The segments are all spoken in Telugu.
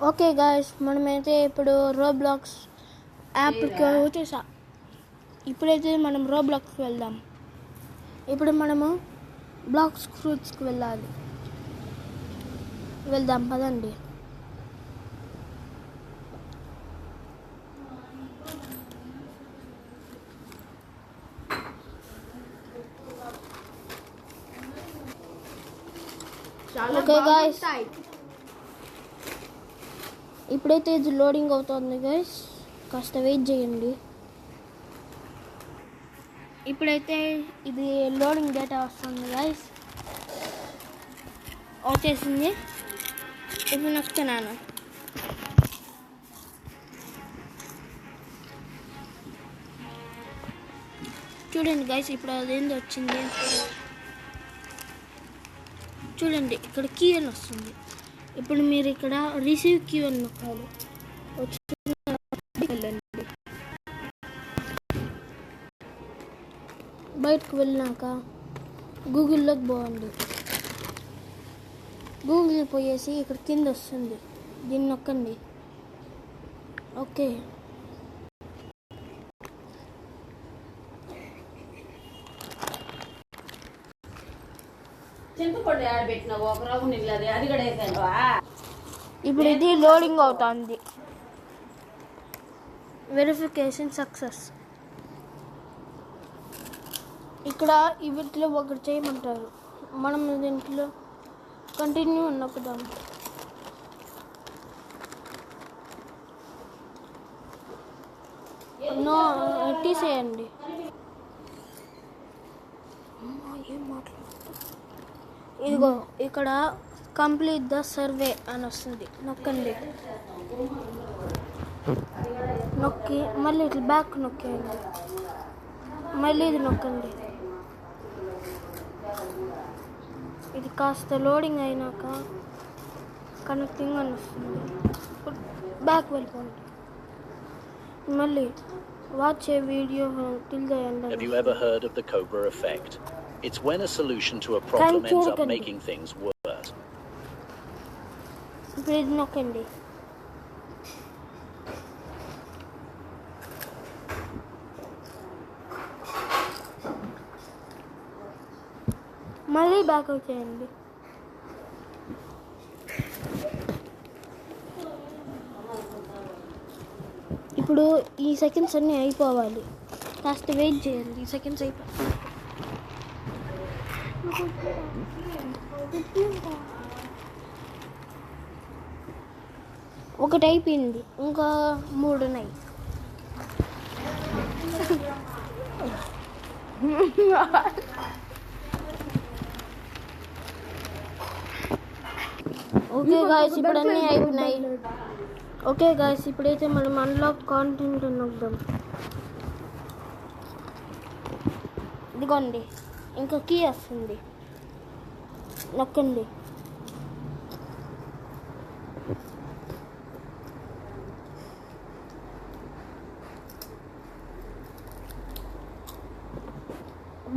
ఓకే గాయస్, మనమైతే ఇప్పుడు రోబ్లాక్స్ యాప్కి వచ్చేసా. ఇప్పుడైతే మనం రోబ్లాక్స్కి వెళ్దాం. ఇప్పుడు మనము బ్లాక్స్ ఫ్రూట్స్కి వెళ్దాం పదండి. ఓకే గాయస్, ఇప్పుడైతే ఇది లోడింగ్ అవుతుంది గాయస్, కాస్త వెయిట్ చేయండి. ఇప్పుడైతే ఇది లోడింగ్ డేటా వస్తుంది గాయస్, వచ్చేసింది. ఇప్పుడు నొక్కుతున్నాను. చూడండి గాయస్, ఇప్పుడు అదేంది వచ్చింది చూడండి. ఇక్కడ కీ అని వస్తుంది. ఇప్పుడు మీరు ఇక్కడ రిసీవ్ క్యూ అని నొక్కాలి. వెళ్ళండి. బయటకు వెళ్ళినాక గూగుల్లోకి పోండి. గూగుల్ పోయేసి ఇక్కడ కింద వస్తుంది, దీన్ని నొక్కండి. ఓకే, ఇప్పుడు ఇది లోడింగ్ అవుతుంది. Verification success. ఇక్కడ వీటిలో ఒకటి చేయమంటారు, మనం దీంట్లో కంటిన్యూ నొక్కుదాం. నో తీసేయండి. ఏం మాట్లాడుతుంది? ఇదిగో ఇక్కడ కంప్లీట్ ద సర్వే అని వస్తుంది, నొక్కండి. నొక్కి మళ్ళీ ఇట్లా బ్యాక్ నొక్కేయండి. మళ్ళీ ఇది నొక్కండి. ఇది కాస్త లోడింగ్ అయినాక కనెక్టింగ్ అని వస్తుంది. బ్యాక్ వెళ్ళిపోండి. మళ్ళీ watch A video till the end. Have you ever heard of the Cobra effect? It's when a solution to a problem ends up making things worse. ఇప్పుడు ఇది నొక్కండి. మళ్ళీ బ్యాక్ వచ్చేయండి. ఇప్పుడు ఈ సెకండ్స్ అన్నీ అయిపోవాలి, కాస్త వెయిట్ చేయండి. ఈ సెకండ్స్ ఒకటి అయిపోయింది, ఇంకా 3 ఉన్నాయి. ఓకే గాయస్, ఇప్పుడు అన్నీ అయిపోయినాయి. ఓకే గాయస్, ఇప్పుడైతే మనం అన్లాక్ కాంటెంట్ నొక్కుదాం. ఇదిగోండి, ఇంకా కీ వస్తుంది, నొక్కండి.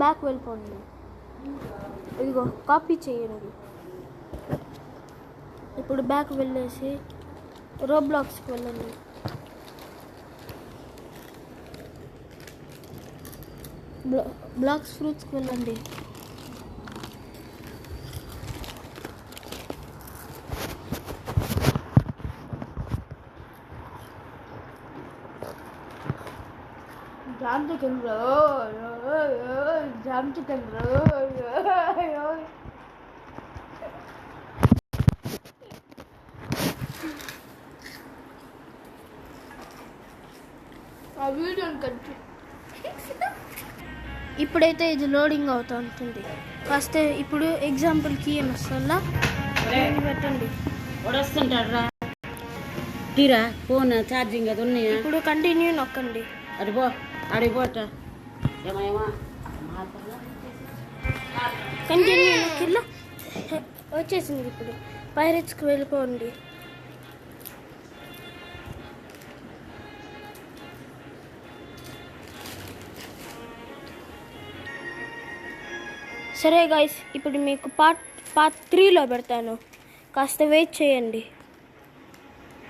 బ్యాక్ వెళ్ళిపోండి. ఇదిగో కాపీ చేయండి. ఇప్పుడు బ్యాక్ వెళ్ళేసి రోబ్లాక్స్కి వెళ్ళండి. బ్లాక్స్ ఫ్రూట్స్కి వెళ్ళండి. జామ్ చికెన్ ఆ వీడియోని కంటిన్యూ. ఇప్పుడైతే ఇది లోడింగ్ అవుతూ ఉంటుంది. కాస్త ఇప్పుడు ఎగ్జాంపుల్ కీ అని వస్తుందా, పెట్టండి. ఫోన్ ఛార్జింగ్ అది ఉన్నాయి. ఇప్పుడు కంటిన్యూ నొక్కండి. అడిపోట కంటిన్యూ నొక్కిలా వచ్చేసింది. ఇప్పుడు పైరేట్స్కి వెళ్ళిపోండి. సరే గాయస్, ఇప్పుడు మీకు పార్ట్ 3లో పెడతాను, కాస్త వెయిట్ చేయండి.